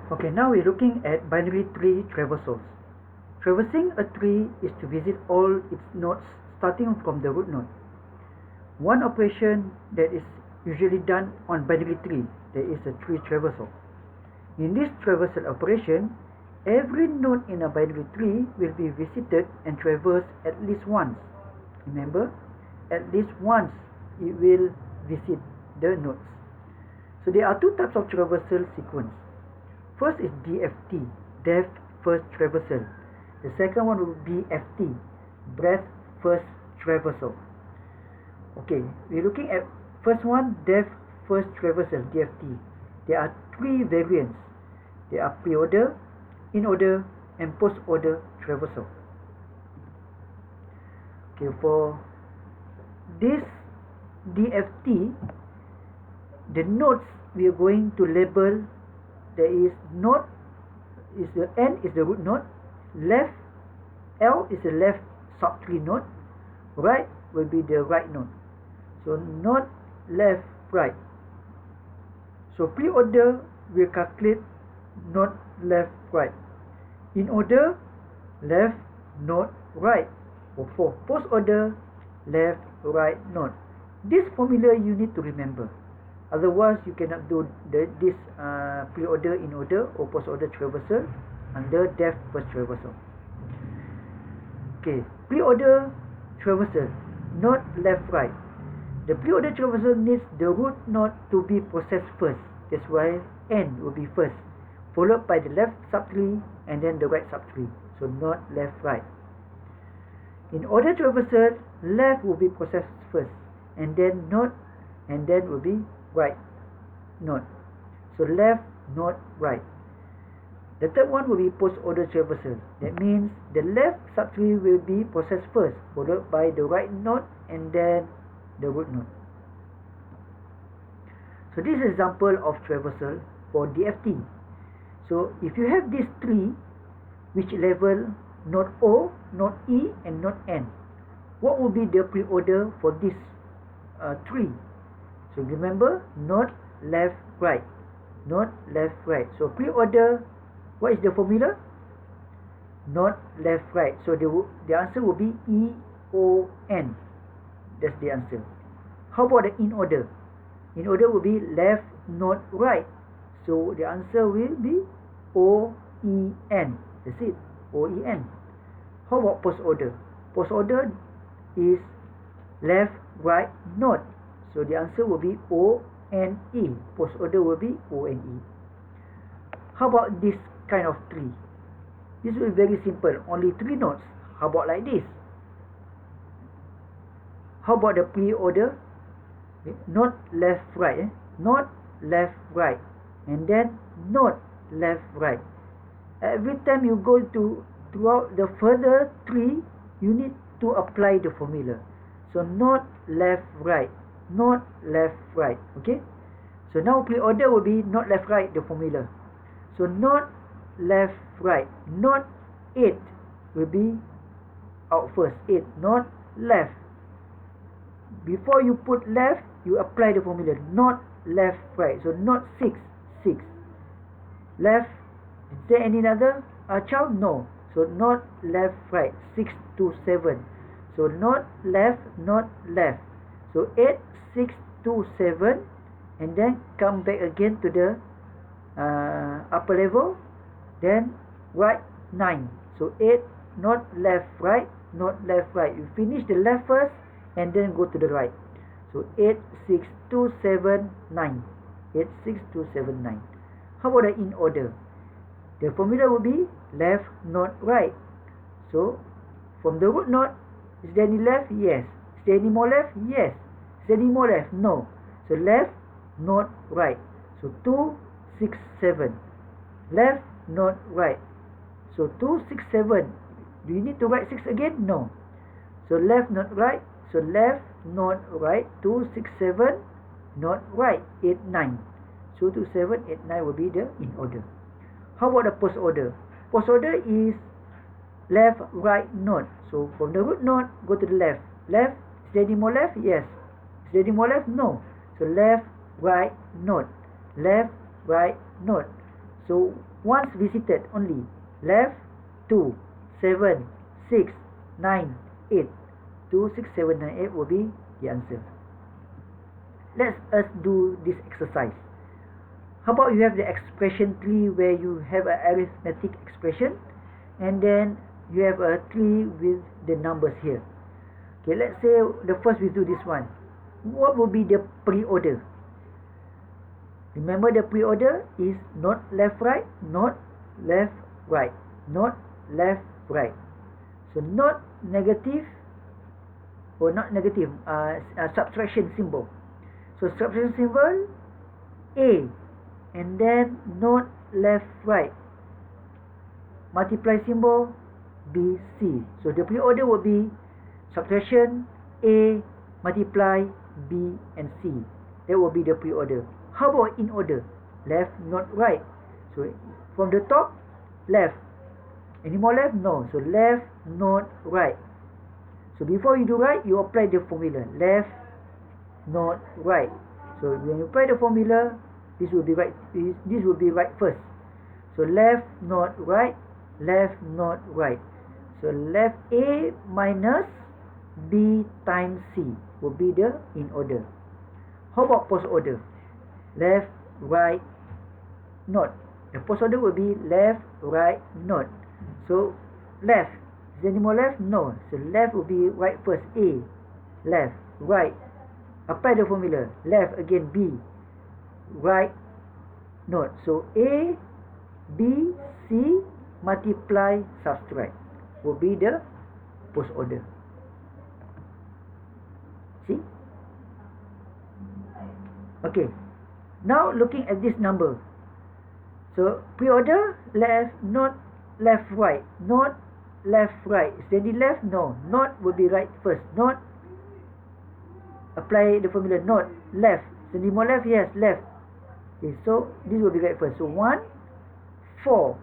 Okay, now we're looking at binary tree traversals. Traversing a tree is to visit all its nodes starting from the root node. One operation that is usually done on binary tree, there is a tree traversal. In this traversal operation, every node in a binary tree will be visited and traversed at least once. Remember, at least once it will visit the nodes. So there are two types of traversal sequence. First is DFT, depth first traversal. The second one will be FT, breadth first traversal. Okay, we're looking at first one, depth first traversal, DFT. There are three variants. There are pre-order, in-order, and post-order traversal. Okay, for this DFT, the nodes we are going to label. There is node, is the N is the root node, left L is the left subtree node, right will be the right node. So node left right. So pre-order will calculate node left right. In order, left node right. Or for post order, left right node. This formula you need to remember. Otherwise, you cannot do this pre-order, in-order, or post-order traversal under depth first traversal. Okay, pre-order traversal, node left-right. The pre-order traversal needs the root node to be processed first. That's why N will be first, followed by the left subtree and then the right subtree. So node left-right. In-order traversal, left will be processed first, and then node, and then will be right node. So left node right. The third one will be post-order traversal. That means the left subtree will be processed first, followed by the right node and then the root node. So this is an example of traversal for DFT. So if you have these three, which level node O, node E, and node N, what will be the pre-order for this tree? So remember, node left right, node left right. So pre-order, what is the formula? Node left right. So the answer will be EON. That's the answer. How about the in order? In order will be left node right. So the answer will be OEN. That's it, OEN. How about post order? Post order is left right node. So the answer will be ONE. Post order will be ONE. How about this kind of tree? This will be very simple. Only three nodes. How about like this? How about the pre-order? Node left right. Node left right. And then node left right. Every time you go to throughout the further tree, you need to apply the formula. So node left right. Node left right. Okay. So now pre-order will be node left right, the formula. So node left right. Node 8 will be out first. 8. Node left. Before you put left, you apply the formula. Node left right. So node 6. 6. Left. Is there any other child? No. So node left right. 6 to 7. So node left, node left. So 8, 6 to 7, and then come back again to the upper level, then right 9. So 8, not left right, not left right. You finish the left first and then go to the right. So 8, 6, 2, 7, 9. 8, 6, 2, 7, 9. How about the in order? The formula will be left, not right. So from the root node, is there any left? Yes. Is there any more left? Yes. Is there any more left? No. So left, not right. So 2, 6, 7. Left, not right. So 2, 6, 7. Do you need to write 6 again? No. So left, not right. So left, not right. 2, 6, 7. Not right. 8, 9. So 2, 7, 8, 9 will be the in order. How about the post order? Post order is left, right node. So from the root node, go to the left. Left, is there any more left? Yes. Is there any more left? No. So left, right node. Left, right node. So once visited only. Left 2, 7, 6, 9, 8. 2, 6, 7, 9, 8 will be the answer. Let us do this exercise. How about you have the expression tree where you have an arithmetic expression and then you have a tree with the numbers here. Okay, let's say the first we do this one. What will be the pre-order? Remember the pre-order is not left right, not left right, not left right. So not negative or not negative subtraction symbol. So subtraction symbol A and then not left right. Multiply symbol B, C. So the pre-order will be subtraction A multiply B and C. That will be the pre-order. How about in order? Left, not right. So from the top, left. Any more left? No. So left, not right. So before you do right, you apply the formula. Left, not right. So when you apply the formula, this will be right. This will be right first. So left, not right. Left, not right. So left A minus B times C will be the in order. How about post order? Left, right, not. The post order will be left, right, not. So left. Is there any more left? No. So left will be right first. A, left, right. Apply the formula. Left again B, right, not. So A, B, C multiply subtract will be the post order. See? Okay. Now looking at this number. So pre-order left, not left, right, not left, right. Is there any left? No. Not will be right first. Not. Apply the formula. Not left. So any more left? Yes, left. Okay, so this will be right first. So 1, 4,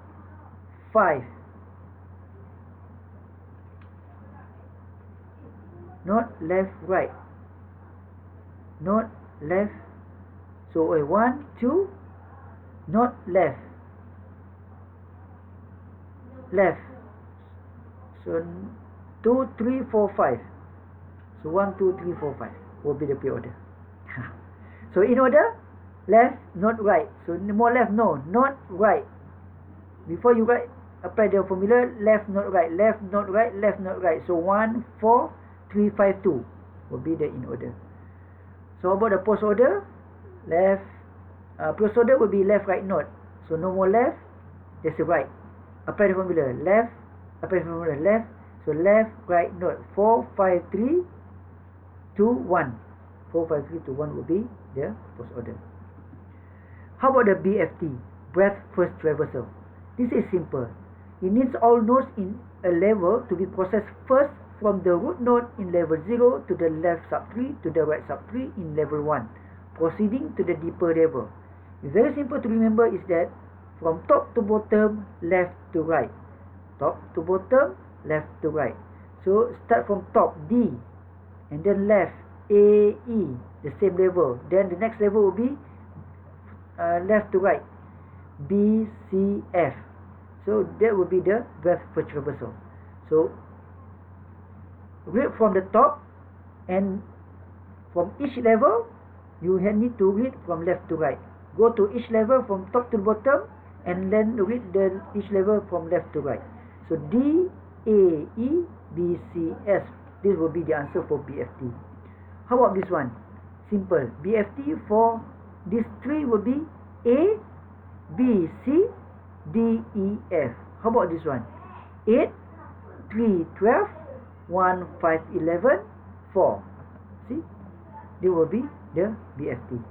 5. Not left, right. Not left. So 1, 2. Not left. Left. So 2, 3, 4, 5. So 1, 2, 3, 4, 5 will be the pre-order. So in order, left, not right. So more left, no, not right. Before you write, apply the formula. Left, not right. Left, not right. Left, not right. So 1, 4, 3, 5, 2 will be the in order. So about the post order, left. Post order will be left, right, not. So no more left. There's a right. Apply the formula. Left. Apply the formula. Left. So left, right, not. 4, 5, 3, 2, 1. 4, 5, 3, 2, 1 will be the post order. How about the BFT? Breadth first traversal. This is simple. It needs all nodes in a level to be processed first from the root node in level 0 to the left subtree to the right subtree in level 1, proceeding to the deeper level. It's very simple to remember is that from top to bottom, left to right. Top to bottom, left to right. So start from top, D, and then left, A, E, the same level. Then the next level will be left to right, B, C, F. So that will be the breadth first traversal. So read from the top, and from each level you need to read from left to right. Go to each level from top to the bottom, and then read each level from left to right. So D, A, E, B, C, S. This will be the answer for BFT. How about this one? Simple. BFT for this three will be A, B, C, D, E, F. How about this one? 8, 3, 12, 1, 5, 11, 4. See? They will be the BFT.